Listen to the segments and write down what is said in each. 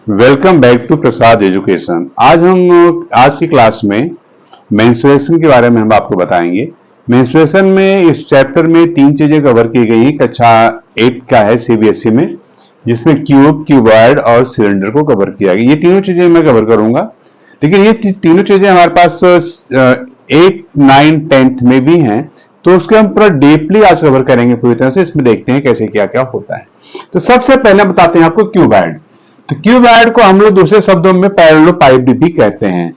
Welcome back to Prasad education. आज की class में मेंस्ट्रुएशन के बारे में हम आपको बताएंगे। मेंस्ट्रुएशन में इस चैप्टर में तीन चीजें कवर की गई हैं। कक्षा 8 का है सीबीएसई में, जिसमें क्यूब, क्यूबॉइड और सिलेंडर को कवर किया गया। ये तीनों चीजें मैं कवर करूंगा, लेकिन ये तीनों चीजें हमारे पास 8, 9, 10th में भी हैं, तो उसके हम पूरा डीपली आज कवर करेंगे पूरी तरह से। इसमें देखते हैं कैसे क्या क्या होता है। तो सबसे पहले बताते हैं आपको क्यूबॉइड। तो क्यूबॉइड को हम लोग दूसरे शब्दों में पैरेललोपाइड भी कहते हैं।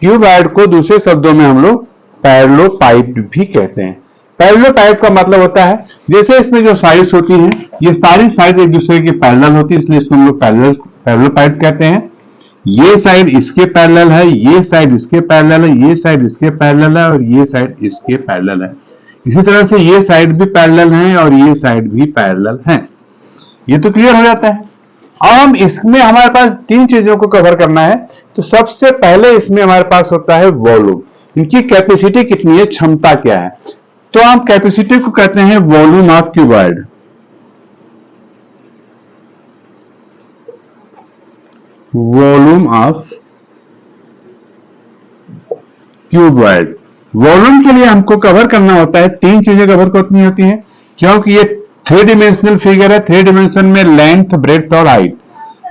क्यूबॉइड को दूसरे शब्दों में हम लोग पैरेललोपाइड भी कहते हैं। पैरेललोपाइड का मतलब होता है जैसे इसमें जो साइड्स होती हैं, ये सारी साइड एक दूसरे के पैरेलल होती है, इसलिए इसको हम लोग पैरेललोपाइड कहते हैं। ये साइड इसके पैरेलल है, ये साइड इसके पैरेलल है, ये साइड इसके पैरेलल है और ये साइड इसके पैरेलल है। इसी तरह से ये साइड भी पैरेलल है और ये साइड भी पैरेलल है। ये तो क्लियर हो जाता है। अब हम इसमें हमारे पास तीन चीजों को कवर करना है। तो सबसे पहले इसमें हमारे पास होता है वॉल्यूम। इनकी कैपेसिटी कितनी है, क्षमता क्या है। तो हम कैपेसिटी को कहते हैं volume of cuboid. Volume of cuboid. Volume के लिए हमको कवर करना होता है, तीन चीजें कवर करनी होती हैं, क्योंकि ये थ्री डिमेंशनल फिगर है। थ्री डिमेंशन में लेंथ, ब्रेड्थ और हाइट।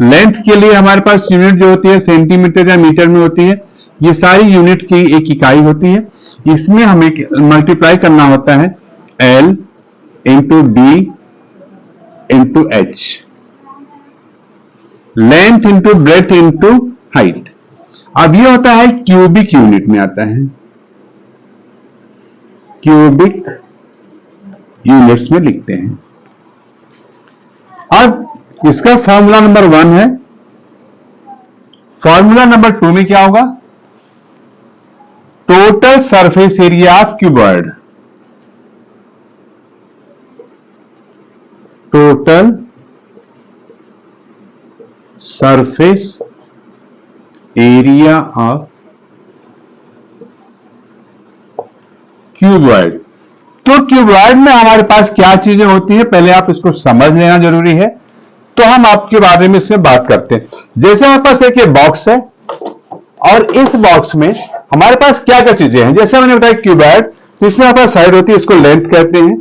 लेंथ के लिए हमारे पास यूनिट जो होती है सेंटीमीटर या मीटर में होती है। ये सारी यूनिट की एक इकाई होती है। इसमें हमें मल्टीप्लाई करना होता है L into D into H. Length into breadth into height. अब ये होता है क्यूबिक यूनिट में आता है, क्यूबिक यूनिट्स में लिखते हैं। अब इसका फॉर्मूला नंबर 1 है। फॉर्मूला नंबर 2 में क्या होगा, total surface area of cuboid. Total surface area of cuboid. तो क्यूबॉइड में हमारे पास क्या चीजें होती है, पहले आप इसको समझ लेना जरूरी है, तो हम आपके बारे में इसमें बात करते हैं। जैसे हमारे पास एक ये बॉक्स है और इस बॉक्स में हमारे पास क्या क्या चीजें हैं। जैसे मैंने बताया क्यूबॉइड, तो इसमें हमारे पास साइड होती है, इसको लेंथ कहते हैं।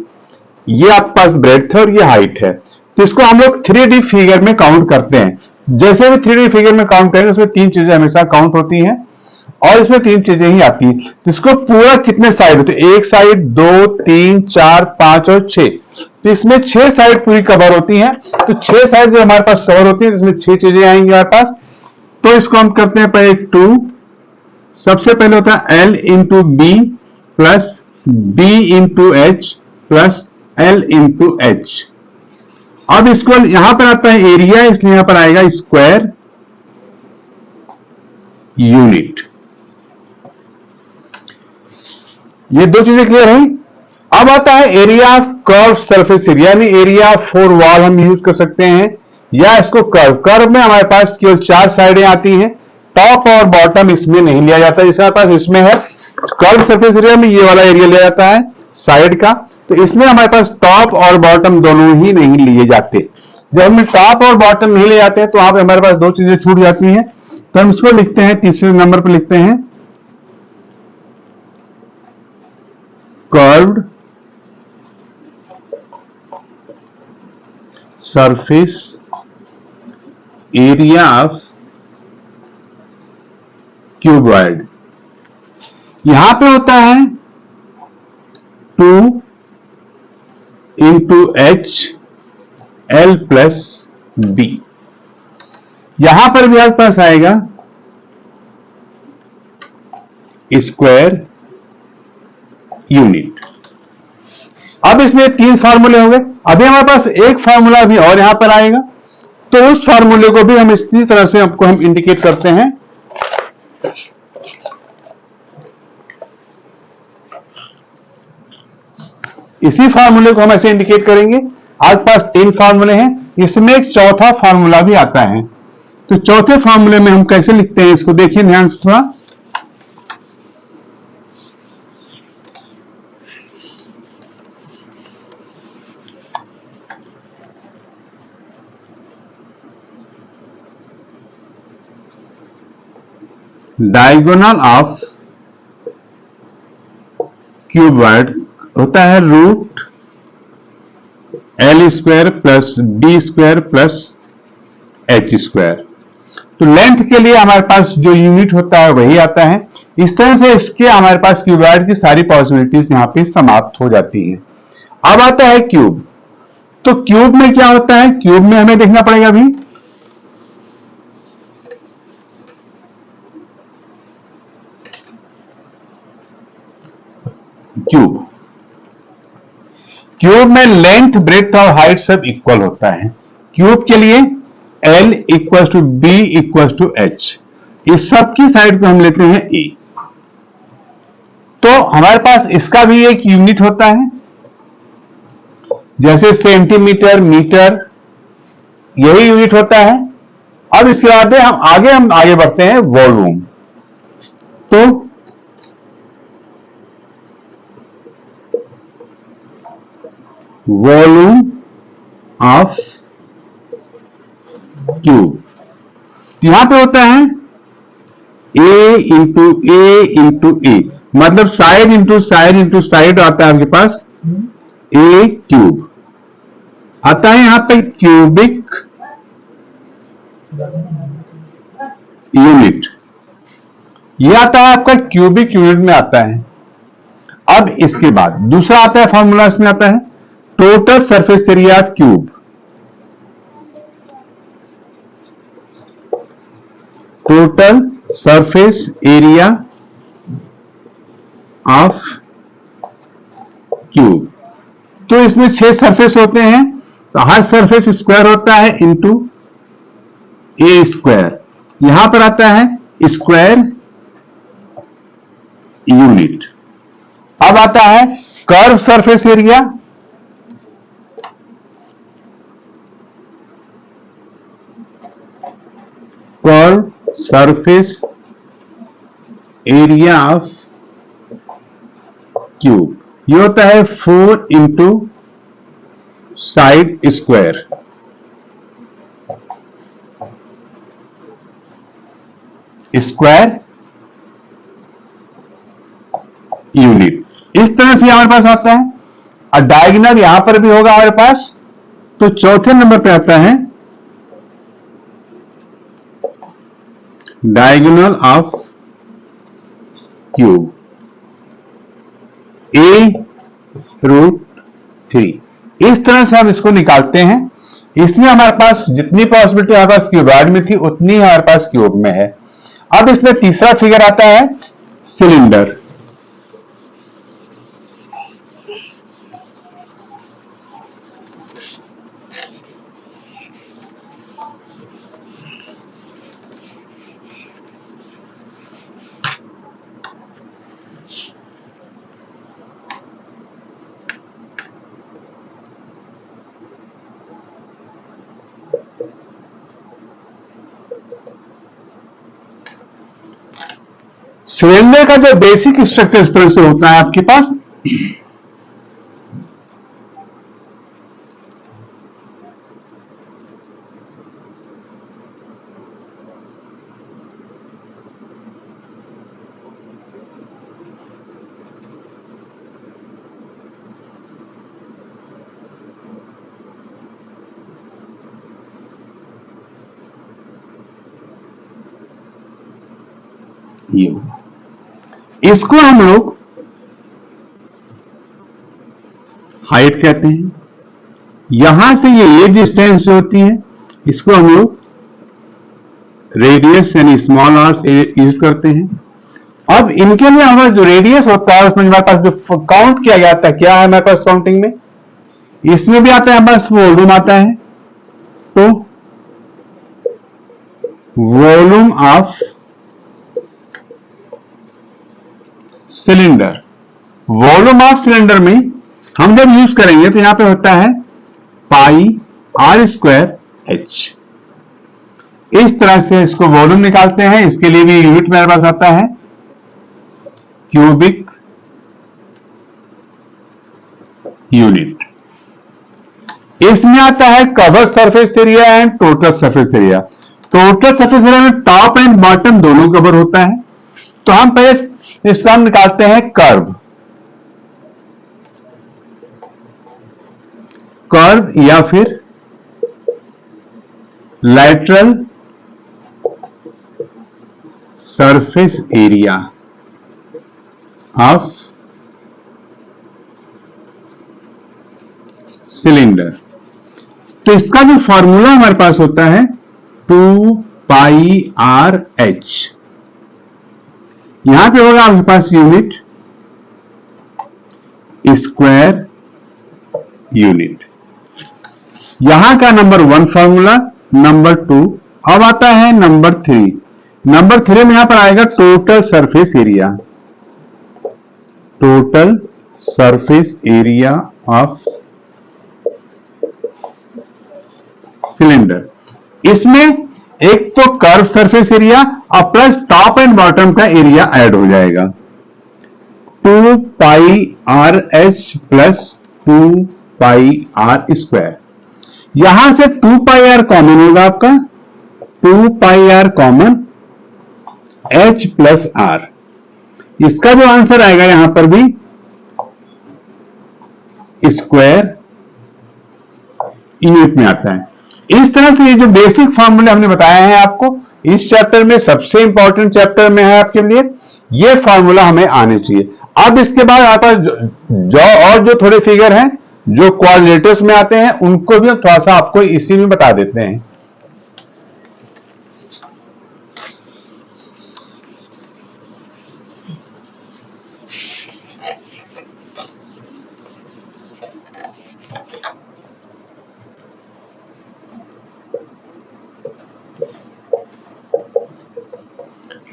ये आपके पास ब्रेड्थ है और ये हाइट है। तो इसको हम लोग 3D फिगर में काउंट करते हैं। जैसे भी 3D फिगर में काउंट करेंगे उसमें तीन चीजें हमेशा काउंट होती हैं और इसमें तीन चीजें ही आती हैं। तो इसको पूरा कितने साइड होते हैं, एक साइड, 2, 3, 4, 5 और 6। तो इसमें 6 साइड पूरी कवर होती हैं। तो 6 साइड जो हमारे पास कवर होती है, इसमें 6 चीजें आएंगी हमारे पास। तो इसको हम करते हैं पहले 2। सबसे पहले होता है L into B plus B into H plus L into H. अब इसको यहां पर आता है एरिया, इसलिए यहां पर आएगा स्क्वायर यूनिट। ये दो चीजें क्लियर हैं। अब आता है area of curve surface area, यानी एरिया ऑफ 4 वॉल हम यूज कर सकते हैं, या इसको कर्व। कर्व में हमारे पास केवल 4 साइडें आती हैं, टॉप और बॉटम इसमें नहीं लिया जाता। जैसे हमारे पास इसमें है कर्व सरफेस एरिया में ये वाला एरिया लिया जाता है साइड का, तो इसमें हमारे पास टॉप और बॉटम दोनों ही नहीं लिए जाते। जब हम टॉप और बॉटम नहीं ले जाते हैं तो वहां पे हमारे पास दो चीजें छूट जाती हैं। तो हम इसको लिखते हैं, तीसरे नंबर पर लिखते हैं curved surface area of cuboid. यहां पे होता है 2 into H L plus B. यहां पर भी आपके पास आएगा स्क्वायर यूनिट। अब इसमें 3 फार्मूले हो गए। अभी हमारे पास एक फार्मूला भी और यहां पर आएगा, तो उस फार्मूले को भी हम इसी तरह से आपको हम इंडिकेट करते हैं। इसी फार्मूले को हम ऐसे इंडिकेट करेंगे। आज पास 3 फार्मूले हैं, इसमें एक चौथा फार्मूला भी आता है। तो चौथे फार्मूले में हम कैसे लिखते हैं, इसको देखिए ध्यान से थोड़ा। डायगोनल ऑफ क्यूबॉइड होता है root L square plus B square plus H square. तो लेंथ के लिए हमारे पास जो यूनिट होता है वही आता है। इस तरह से इसके हमारे पास क्यूबॉइड की सारी पॉसिबिलिटीज यहां पे समाप्त हो जाती हैं। अब आता है क्यूब। तो क्यूब में क्या होता है, क्यूब में हमें देखना पड़ेगा अभी। क्यूब क्यूब में लेंथ ब्रेड्थ और हाइट सब इक्वल होता है। क्यूब के लिए L equal to B equal to H, इस सब की साइड को हम लेते हैं E। तो हमारे पास इसका भी एक यूनिट होता है, जैसे सेंटीमीटर, मीटर, यही यूनिट होता है। अब इसके बाद हम आगे बढ़ते हैं वॉल्यूम। तो वॉल्यूम ऑफ क्यूब यहां पे होता है ए इंटू ए, मतलब साइड इंटू साइड आता है आपके पास ए क्यूब। आता है यहां पे क्यूबिक यूनिट, ये आता है आपका क्यूबिक यूनिट में आता है। अब इसके बाद दूसरा आता है फॉर्मूला, इसमें आता है total surface area cube. Total surface area of cube. तो इसमें 6 सरफेस होते हैं, तो हर सरफेस स्क्वायर होता है इंटू ए स्क्वायर। यहां पर आता है स्क्वायर यूनिट। अब आता है curve surface area. Curve surface area of cube, ये होता है 4 into side square. Square unit इस तरह से हमारे पास आता है। और डायगोनल यहां पर भी होगा हमारे पास। तो चौथे नंबर पे आता है डायगोनल ऑफ क्यूब A√3। इस तरह से हम इसको निकालते हैं। इसमें हमारे पास जितनी पॉसिबिलिटी हमारे पास क्यूबॉइड में थी उतनी हमारे पास क्यूब में है। अब इसमें तीसरा फिगर आता है सिलेंडर। सिलेंडर का जो बेसिक स्ट्रक्चर इस तरह से होता है आपके पास। इसको हम लोग हाइट कहते हैं। यहां से ये डिस्टेंस जो होती है इसको हम लोग रेडियस यानी स्मॉल आर से यूज करते हैं। अब इनके लिए हमारा जो रेडियस होता है उसमें हमारे पास जो काउंट किया जाता है, क्या है हमारे पास काउंटिंग में, इसमें भी आता है हमारे पास वॉल्यूम आता है। तो volume of cylinder, volume of cylinder में हम जब यूज करेंगे तो यहां पे होता है पाई आर स्क्वायर एच। इस तरह से इसको वॉल्यूम निकालते हैं। इसके लिए भी यूनिट मेरे पास आता है क्यूबिक यूनिट। इसमें आता है cover surface area and total surface area. Total surface area में टॉप एंड बॉटम दोनों कवर होता है। तो हम पहले इसका हम निकालते हैं कर्व। कर्व या फिर lateral surface area of cylinder. तो इसका जो फॉर्मूला हमारे पास होता है 2πr/h। यहां पे होगा आपके पास यूनिट स्क्वायर यूनिट। यहां का नंबर 1 फॉर्मूला, नंबर 2। अब आता है नंबर 3। नंबर 3 में यहां पर आएगा total surface area. Total surface area of cylinder. इसमें एक तो कर्व सरफेस एरिया और प्लस टॉप एंड बॉटम का एरिया ऐड हो जाएगा। 2πrh plus 2πr²। यहां से 2πr कॉमन होगा आपका, 2πr common, h plus r। इसका जो आंसर आएगा यहां पर भी स्क्वायर यूनिट में आता है। इस तरह से ये जो बेसिक फॉर्मूले हमने बताए हैं आपको इस चैप्टर में, सबसे इंपॉर्टेंट चैप्टर में है आपके लिए, ये फॉर्मूला हमें आने चाहिए। अब इसके बाद आपका जो थोड़े फिगर हैं जो क्वाड्रेटर्स में आते हैं उनको भी थोड़ा सा आपको इसी में बता देते हैं।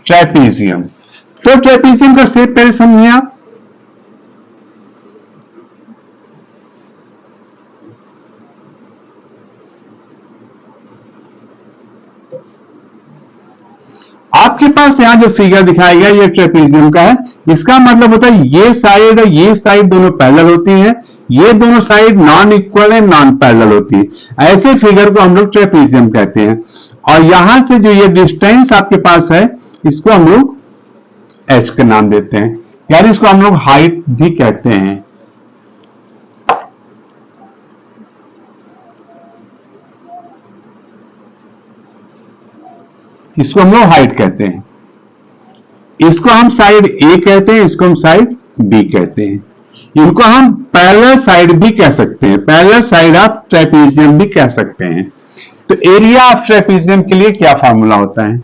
ट्रेपीजियम। तो ट्रेपीजियम का शेप पहले समझिए आप। आपके पास यहां जो फिगर दिखाया गया ये ट्रेपीजियम का है। इसका मतलब होता है ये साइड और ये साइड दोनों पैरेलल होती है, ये दोनों side non equal and non parallel होती है। ऐसे फिगर को हम लोग ट्रेपीजियम कहते हैं। और यहां से जो ये डिस्टेंस आपके पास है इसको हम लोग h का नाम देते हैं, यानी इसको हम लोग हाइट भी कहते हैं। इसको हम लोग हाइट कहते हैं। इसको हम साइड A कहते हैं, इसको हम साइड B कहते हैं। इनको हम पैरेलल साइड भी कह सकते हैं, पैरेलल साइड ऑफ ट्रेपीजियम भी कह सकते हैं। तो एरिया ऑफ ट्रेपीजियम के लिए क्या फार्मूला होता है?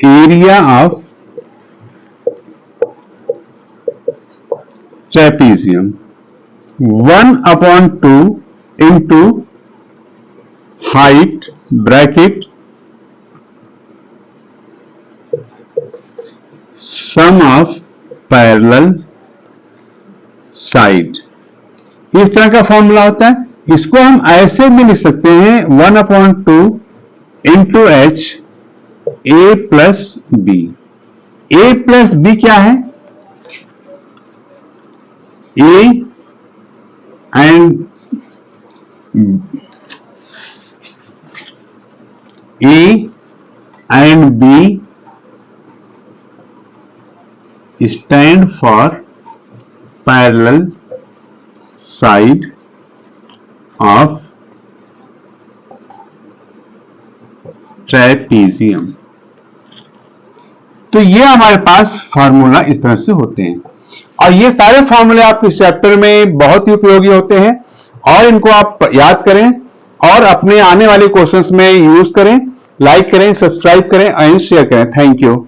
Area of trapezium 1/2 into height bracket sum of parallel side. इस तरह का फॉर्मूला होता है। इसको हम ऐसे भी लिख सकते हैं 1/2 into h a plus b। a plus b क्या है? a and b stand for parallel side of trapezium. तो ये हमारे पास फार्मूला इस तरह से होते हैं और ये सारे फार्मूले आपके इस चैप्टर में बहुत ही उपयोगी होते हैं और इनको आप याद करें और अपने आने वाले क्वेश्चंस में यूज करें। लाइक करें, सब्सक्राइब करें और शेयर करें। Thank you.